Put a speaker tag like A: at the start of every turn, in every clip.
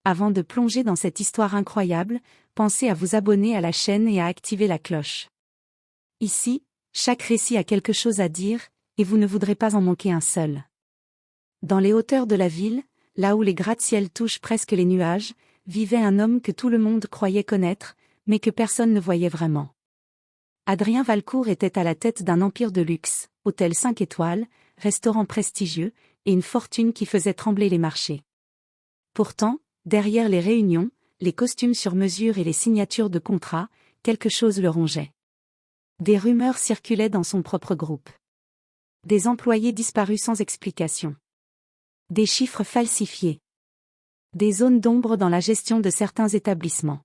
A: Avant de plonger dans cette histoire incroyable, pensez à vous abonner à la chaîne et à activer la cloche. Ici, chaque récit a quelque chose à dire, et vous ne voudrez pas en manquer un seul. Dans les hauteurs de la ville, là où les gratte-ciel touchent presque les nuages, vivait un homme que tout le monde croyait connaître, mais que personne ne voyait vraiment. Adrien Valcourt était à la tête d'un empire de luxe, hôtel 5 étoiles, restaurant prestigieux, et une fortune qui faisait trembler les marchés. Pourtant, derrière les réunions, les costumes sur mesure et les signatures de contrats, quelque chose le rongeait. Des rumeurs circulaient dans son propre groupe. Des employés disparus sans explication. Des chiffres falsifiés. Des zones d'ombre dans la gestion de certains établissements.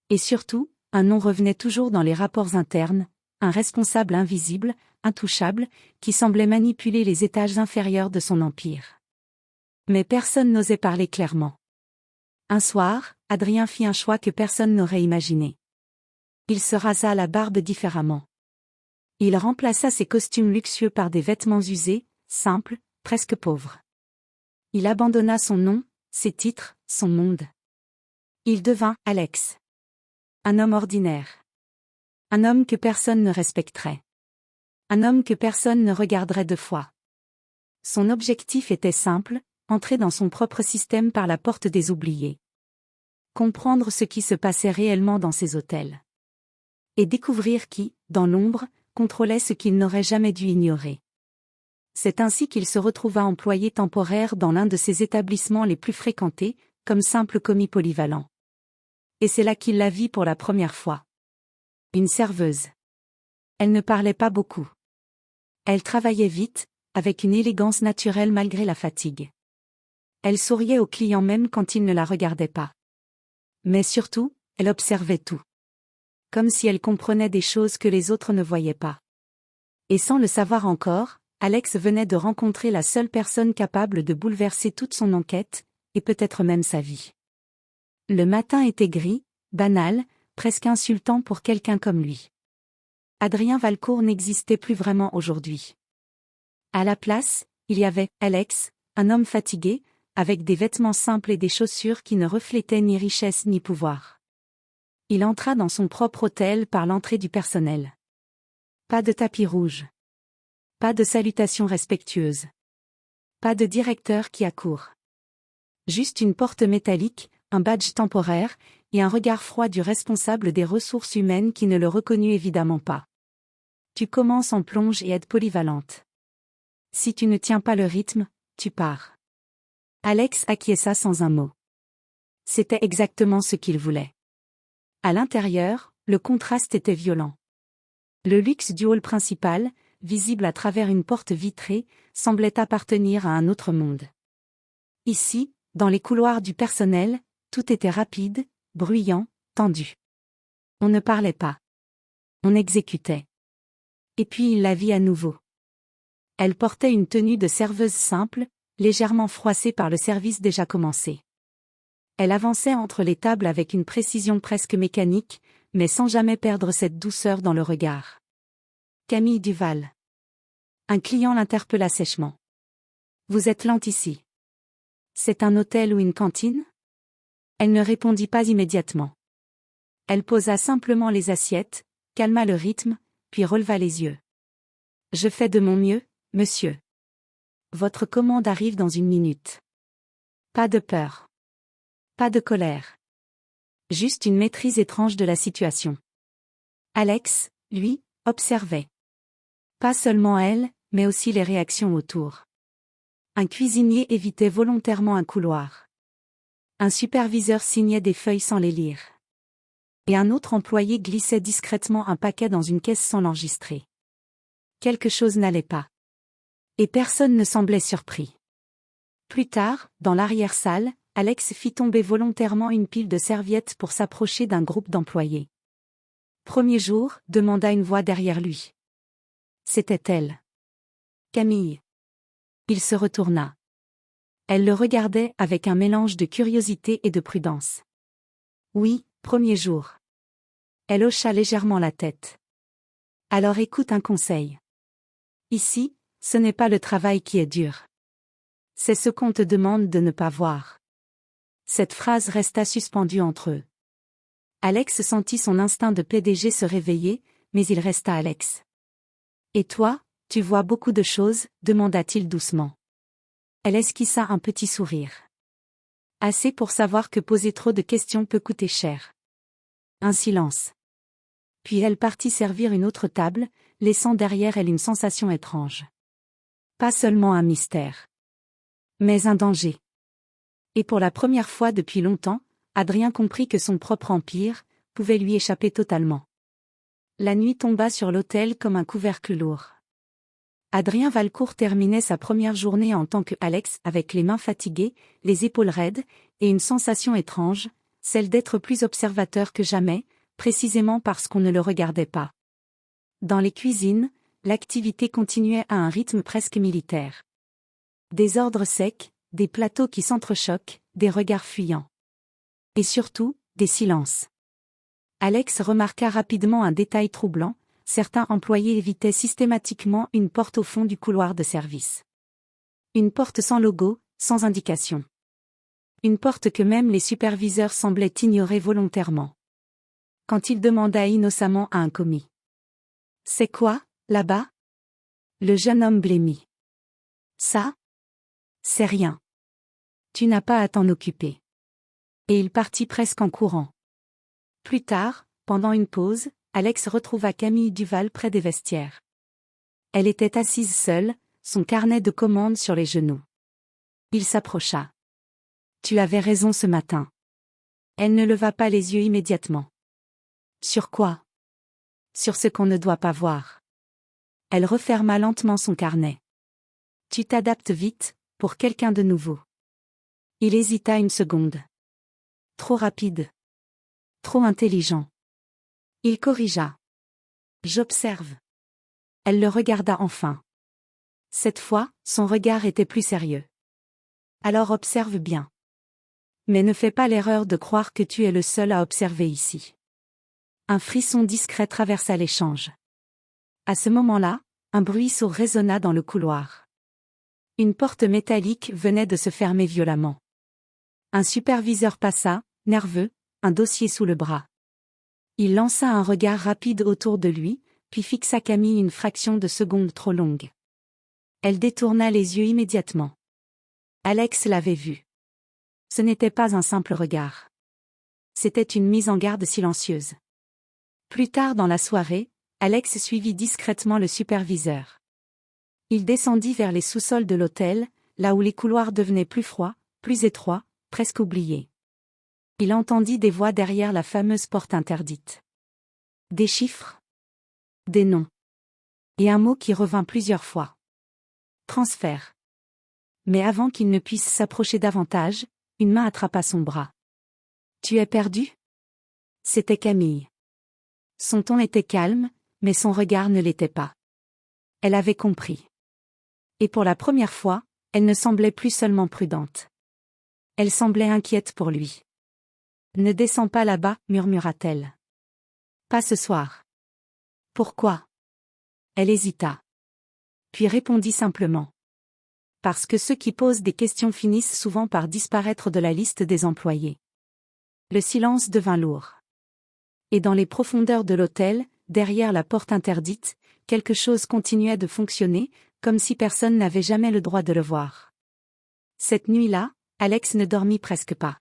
A: Et surtout, un nom revenait toujours dans les rapports internes, un responsable invisible, intouchable, qui semblait manipuler les étages inférieurs de son empire. Mais personne n'osait parler clairement. Un soir, Adrien fit un choix que personne n'aurait imaginé. Il se rasa la barbe différemment. Il remplaça ses costumes luxueux par des vêtements usés, simples, presque pauvres. Il abandonna son nom, ses titres, son monde. Il devint Alex. Un homme ordinaire. Un homme que personne ne respecterait. Un homme que personne ne regarderait deux fois. Son objectif était simple, entrer dans son propre système par la porte des oubliés. Comprendre ce qui se passait réellement dans ces hôtels. Et découvrir qui, dans l'ombre, contrôlait ce qu'il n'aurait jamais dû ignorer. C'est ainsi qu'il se retrouva employé temporaire dans l'un de ces établissements les plus fréquentés, comme simple commis polyvalent. Et c'est là qu'il la vit pour la première fois. Une serveuse. Elle ne parlait pas beaucoup. Elle travaillait vite, avec une élégance naturelle malgré la fatigue. Elle souriait aux clients même quand ils ne la regardaient pas. Mais surtout, elle observait tout. Comme si elle comprenait des choses que les autres ne voyaient pas. Et sans le savoir encore, Alex venait de rencontrer la seule personne capable de bouleverser toute son enquête, et peut-être même sa vie. Le matin était gris, banal, presque insultant pour quelqu'un comme lui. Adrien Valcourt n'existait plus vraiment aujourd'hui. À la place, il y avait Alex, un homme fatigué, avec des vêtements simples et des chaussures qui ne reflétaient ni richesse ni pouvoir. Il entra dans son propre hôtel par l'entrée du personnel. Pas de tapis rouge. Pas de salutations respectueuses. Pas de directeur qui accourt. Juste une porte métallique, un badge temporaire, et un regard froid du responsable des ressources humaines qui ne le reconnut évidemment pas. Tu commences en plonge et aide polyvalente. Si tu ne tiens pas le rythme, tu pars. Alex acquiesça sans un mot. C'était exactement ce qu'il voulait. À l'intérieur, le contraste était violent. Le luxe du hall principal, visible à travers une porte vitrée, semblait appartenir à un autre monde. Ici, dans les couloirs du personnel, tout était rapide, bruyant, tendu. On ne parlait pas. On exécutait. Et puis il la vit à nouveau. Elle portait une tenue de serveuse simple, légèrement froissée par le service déjà commencé. Elle avançait entre les tables avec une précision presque mécanique, mais sans jamais perdre cette douceur dans le regard. Camille Duval. Un client l'interpella sèchement. Vous êtes lente ici. C'est un hôtel ou une cantine? Elle ne répondit pas immédiatement. Elle posa simplement les assiettes, calma le rythme, puis releva les yeux. Je fais de mon mieux, monsieur. Votre commande arrive dans une minute. Pas de peur. Pas de colère. Juste une maîtrise étrange de la situation. Alex, lui, observait. Pas seulement elle, mais aussi les réactions autour. Un cuisinier évitait volontairement un couloir. Un superviseur signait des feuilles sans les lire. Et un autre employé glissait discrètement un paquet dans une caisse sans l'enregistrer. Quelque chose n'allait pas. Et personne ne semblait surpris. Plus tard, dans l'arrière-salle, Alex fit tomber volontairement une pile de serviettes pour s'approcher d'un groupe d'employés. Premier jour, demanda une voix derrière lui. C'était elle. Camille. Il se retourna. Elle le regardait avec un mélange de curiosité et de prudence. Oui, premier jour. Elle hocha légèrement la tête. Alors écoute un conseil. Ici, ce n'est pas le travail qui est dur. C'est ce qu'on te demande de ne pas voir. Cette phrase resta suspendue entre eux. Alex sentit son instinct de PDG se réveiller, mais il resta Alex. Et toi, tu vois beaucoup de choses, demanda-t-il doucement. Elle esquissa un petit sourire. Assez pour savoir que poser trop de questions peut coûter cher. Un silence. Puis elle partit servir une autre table, laissant derrière elle une sensation étrange. Pas seulement un mystère, mais un danger. Et pour la première fois depuis longtemps, Adrien comprit que son propre empire pouvait lui échapper totalement. La nuit tomba sur l'hôtel comme un couvercle lourd. Adrien Valcourt terminait sa première journée en tant que Alex avec les mains fatiguées, les épaules raides, et une sensation étrange, celle d'être plus observateur que jamais, précisément parce qu'on ne le regardait pas. Dans les cuisines, l'activité continuait à un rythme presque militaire. Des ordres secs, des plateaux qui s'entrechoquent, des regards fuyants. Et surtout, des silences. Alex remarqua rapidement un détail troublant, certains employés évitaient systématiquement une porte au fond du couloir de service. Une porte sans logo, sans indication. Une porte que même les superviseurs semblaient ignorer volontairement. Quand il demanda innocemment à un commis. « C'est quoi, là-bas ?» Le jeune homme blêmit. « Ça ? C'est rien. Tu n'as pas à t'en occuper. » Et il partit presque en courant. Plus tard, pendant une pause, Alex retrouva Camille Duval près des vestiaires. Elle était assise seule, son carnet de commandes sur les genoux. Il s'approcha. « Tu avais raison ce matin. » Elle ne leva pas les yeux immédiatement. « Sur quoi ? » « Sur ce qu'on ne doit pas voir. » Elle referma lentement son carnet. « Tu t'adaptes vite, pour quelqu'un de nouveau. » Il hésita une seconde. Trop rapide. Trop intelligent. Il corrigea. « J'observe. » Elle le regarda enfin. Cette fois, son regard était plus sérieux. « Alors observe bien. Mais ne fais pas l'erreur de croire que tu es le seul à observer ici. » Un frisson discret traversa l'échange. À ce moment-là, un bruit sourd résonna dans le couloir. Une porte métallique venait de se fermer violemment. Un superviseur passa, nerveux, un dossier sous le bras. Il lança un regard rapide autour de lui, puis fixa Camille une fraction de seconde trop longue. Elle détourna les yeux immédiatement. Alex l'avait vu. Ce n'était pas un simple regard. C'était une mise en garde silencieuse. Plus tard dans la soirée, Alex suivit discrètement le superviseur. Il descendit vers les sous-sols de l'hôtel, là où les couloirs devenaient plus froids, plus étroits, presque oubliés. Il entendit des voix derrière la fameuse porte interdite. Des chiffres. Des noms. Et un mot qui revint plusieurs fois. Transfert. Mais avant qu'il ne puisse s'approcher davantage, une main attrapa son bras. « Tu es perdu ?» C'était Camille. Son ton était calme, mais son regard ne l'était pas. Elle avait compris. Et pour la première fois, elle ne semblait plus seulement prudente. Elle semblait inquiète pour lui. « Ne descends pas là-bas, murmura-t-elle. Pas ce soir. Pourquoi ? Elle hésita. Puis répondit simplement. Parce que ceux qui posent des questions finissent souvent par disparaître de la liste des employés. Le silence devint lourd. Et dans les profondeurs de l'hôtel, derrière la porte interdite, quelque chose continuait de fonctionner, comme si personne n'avait jamais le droit de le voir. Cette nuit-là, Alex ne dormit presque pas.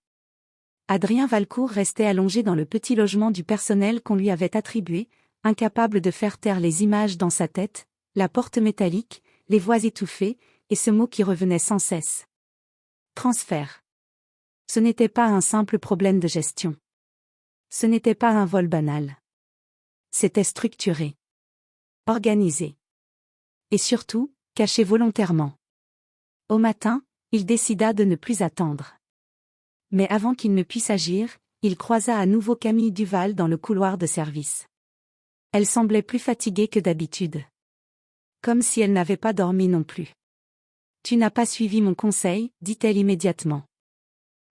A: Adrien Valcourt restait allongé dans le petit logement du personnel qu'on lui avait attribué, incapable de faire taire les images dans sa tête, la porte métallique, les voix étouffées, et ce mot qui revenait sans cesse. Transfert. Ce n'était pas un simple problème de gestion. Ce n'était pas un vol banal. C'était structuré. Organisé. Et surtout, caché volontairement. Au matin, il décida de ne plus attendre. Mais avant qu'il ne puisse agir, il croisa à nouveau Camille Duval dans le couloir de service. Elle semblait plus fatiguée que d'habitude. Comme si elle n'avait pas dormi non plus. « Tu n'as pas suivi mon conseil, dit-elle immédiatement.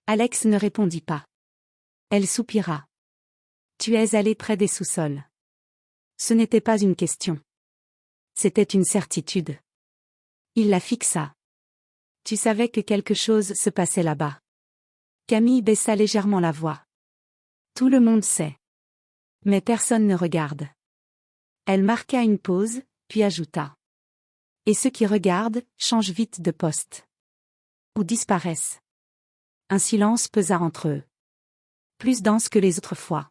A: Alex ne répondit pas. Elle soupira. Tu es allé près des sous-sols. Ce n'était pas une question. C'était une certitude. Il la fixa. Tu savais que quelque chose se passait là-bas. Camille baissa légèrement la voix. Tout le monde sait. Mais personne ne regarde. Elle marqua une pause, puis ajouta. Et ceux qui regardent, changent vite de poste. Ou disparaissent. Un silence pesa entre eux. Plus dense que les autres fois.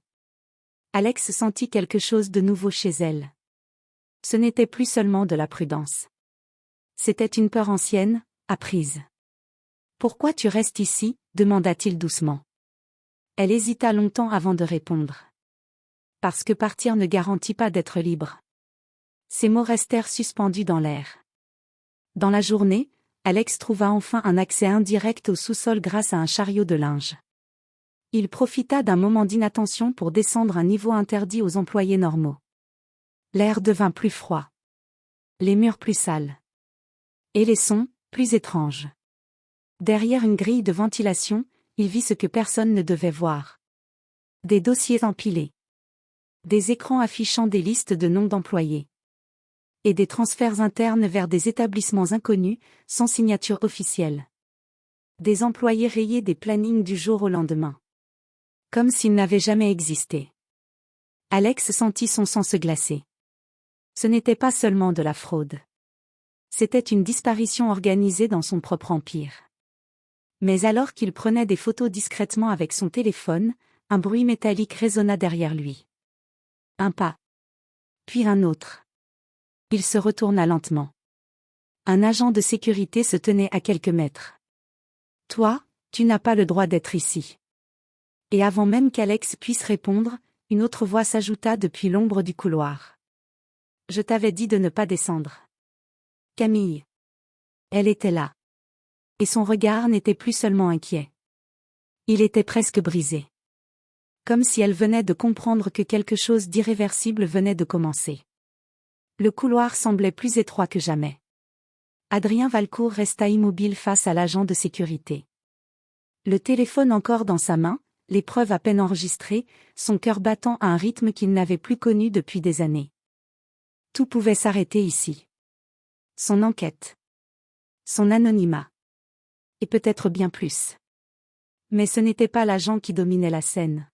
A: Alex sentit quelque chose de nouveau chez elle. Ce n'était plus seulement de la prudence. C'était une peur ancienne, apprise. Pourquoi tu restes ici, demanda-t-il doucement. Elle hésita longtemps avant de répondre. Parce que partir ne garantit pas d'être libre. Ces mots restèrent suspendus dans l'air. Dans la journée, Alex trouva enfin un accès indirect au sous-sol grâce à un chariot de linge. Il profita d'un moment d'inattention pour descendre un niveau interdit aux employés normaux. L'air devint plus froid. Les murs plus sales. Et les sons, plus étranges. Derrière une grille de ventilation, il vit ce que personne ne devait voir. Des dossiers empilés. Des écrans affichant des listes de noms d'employés. Et des transferts internes vers des établissements inconnus, sans signature officielle. Des employés rayés des plannings du jour au lendemain. Comme s'ils n'avaient jamais existé. Alex sentit son sang se glacer. Ce n'était pas seulement de la fraude. C'était une disparition organisée dans son propre empire. Mais alors qu'il prenait des photos discrètement avec son téléphone, un bruit métallique résonna derrière lui. Un pas. Puis un autre. Il se retourna lentement. Un agent de sécurité se tenait à quelques mètres. « Toi, tu n'as pas le droit d'être ici. » Et avant même qu'Alex puisse répondre, une autre voix s'ajouta depuis l'ombre du couloir. « Je t'avais dit de ne pas descendre. » Camille. Elle était là. Et son regard n'était plus seulement inquiet. Il était presque brisé. Comme si elle venait de comprendre que quelque chose d'irréversible venait de commencer. Le couloir semblait plus étroit que jamais. Adrien Valcourt resta immobile face à l'agent de sécurité. Le téléphone encore dans sa main, l'épreuve à peine enregistrée, son cœur battant à un rythme qu'il n'avait plus connu depuis des années. Tout pouvait s'arrêter ici. Son enquête. Son anonymat. Et peut-être bien plus. Mais ce n'était pas l'agent qui dominait la scène.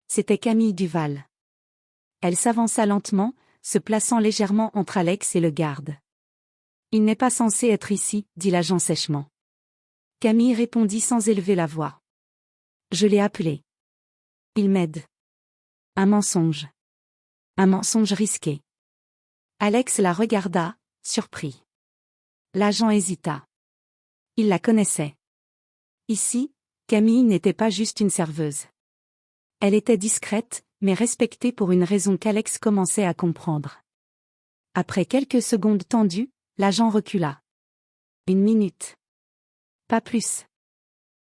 A: C'était Camille Duval. Elle s'avança lentement, se plaçant légèrement entre Alex et le garde. « Il n'est pas censé être ici, » dit l'agent sèchement. Camille répondit sans élever la voix. « Je l'ai appelé. Il m'aide. » Un mensonge. Un mensonge risqué. Alex la regarda, surpris. L'agent hésita. Il la connaissait. Ici, Camille n'était pas juste une serveuse. Elle était discrète, mais respectée pour une raison qu'Alex commençait à comprendre. Après quelques secondes tendues, l'agent recula. 1 minute. Pas plus.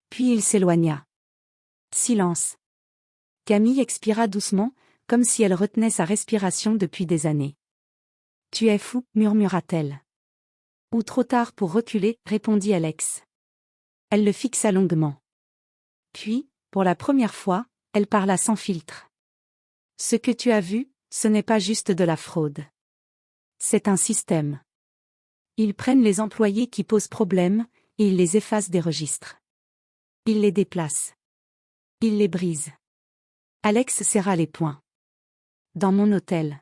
A: Puis il s'éloigna. Silence. Camille expira doucement, comme si elle retenait sa respiration depuis des années. « Tu es fou, » murmura-t-elle. « Ou trop tard pour reculer, » répondit Alex. Elle le fixa longuement. Puis, pour la première fois, elle parla sans filtre. « Ce que tu as vu, ce n'est pas juste de la fraude. C'est un système. Ils prennent les employés qui posent problème, et ils les effacent des registres. Ils les déplacent. Ils les brisent. » Alex serra les poings. « Dans mon hôtel. »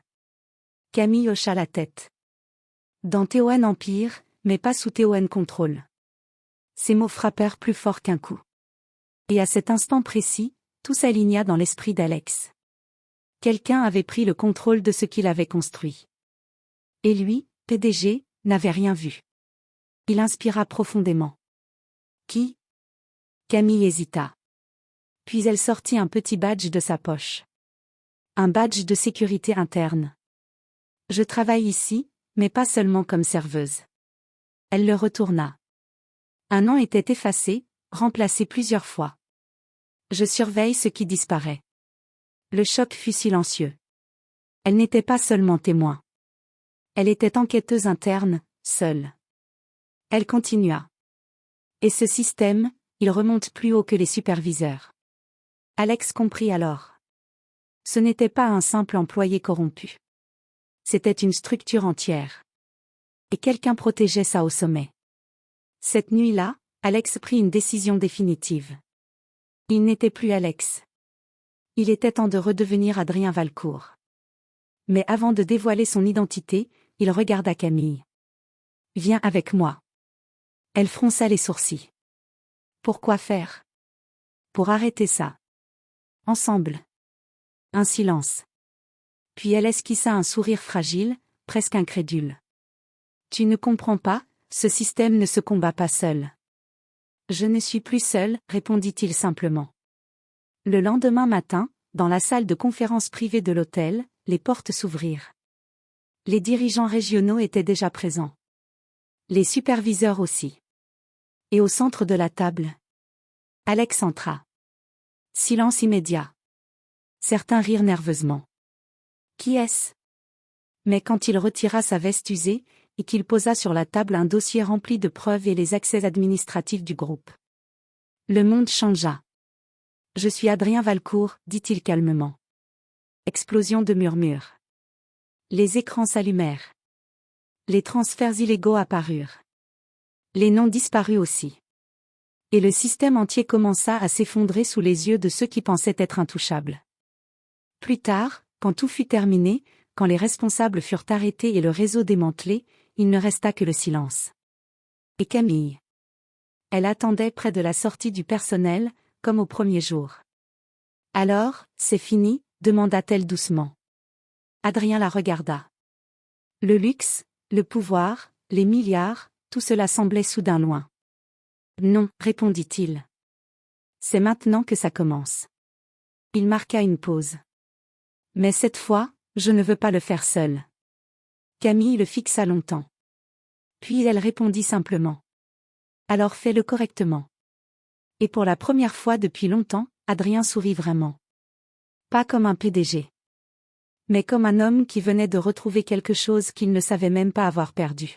A: Camille hocha la tête. « Dans TON Empire, mais pas sous TON Control. » Ces mots frappèrent plus fort qu'un coup. Et à cet instant précis, tout s'aligna dans l'esprit d'Alex. Quelqu'un avait pris le contrôle de ce qu'il avait construit. Et lui, PDG, n'avait rien vu. Il inspira profondément. Qui ? Camille hésita. Puis elle sortit un petit badge de sa poche. Un badge de sécurité interne. Je travaille ici, mais pas seulement comme serveuse. Elle le retourna. Un nom était effacé, remplacé plusieurs fois. Je surveille ce qui disparaît. Le choc fut silencieux. Elle n'était pas seulement témoin. Elle était enquêteuse interne, seule. Elle continua. Et ce système, il remonte plus haut que les superviseurs. Alex comprit alors. Ce n'était pas un simple employé corrompu. C'était une structure entière. Et quelqu'un protégeait ça au sommet. Cette nuit-là, Alex prit une décision définitive. Il n'était plus Alex. Il était temps de redevenir Adrien Valcourt. Mais avant de dévoiler son identité, il regarda Camille. « Viens avec moi. » Elle fronça les sourcils. « Pourquoi faire ? » « Pour arrêter ça. Ensemble. » Un silence. Puis elle esquissa un sourire fragile, presque incrédule. « Tu ne comprends pas, ce système ne se combat pas seul. »« Je ne suis plus seul, » répondit-il simplement. Le lendemain matin, dans la salle de conférence privée de l'hôtel, les portes s'ouvrirent. Les dirigeants régionaux étaient déjà présents. Les superviseurs aussi. Et au centre de la table, Alex entra. Silence immédiat. Certains rirent nerveusement. Qui est-ce ? Mais quand il retira sa veste usée, et qu'il posa sur la table un dossier rempli de preuves et les accès administratifs du groupe. Le monde changea. « Je suis Adrien Valcourt, » dit-il calmement. Explosion de murmures. Les écrans s'allumèrent. Les transferts illégaux apparurent. Les noms disparus aussi. Et le système entier commença à s'effondrer sous les yeux de ceux qui pensaient être intouchables. Plus tard, quand tout fut terminé, quand les responsables furent arrêtés et le réseau démantelé, il ne resta que le silence. Et Camille. Elle attendait près de la sortie du personnel, comme au premier jour. « Alors, c'est fini ?» demanda-t-elle doucement. Adrien la regarda. Le luxe, le pouvoir, les milliards, tout cela semblait soudain loin. « Non, » répondit-il. « C'est maintenant que ça commence. » Il marqua une pause. « Mais cette fois, je ne veux pas le faire seul. » Camille le fixa longtemps. Puis elle répondit simplement. « Alors fais-le correctement. » Et pour la première fois depuis longtemps, Adrien sourit vraiment. Pas comme un PDG. Mais comme un homme qui venait de retrouver quelque chose qu'il ne savait même pas avoir perdu.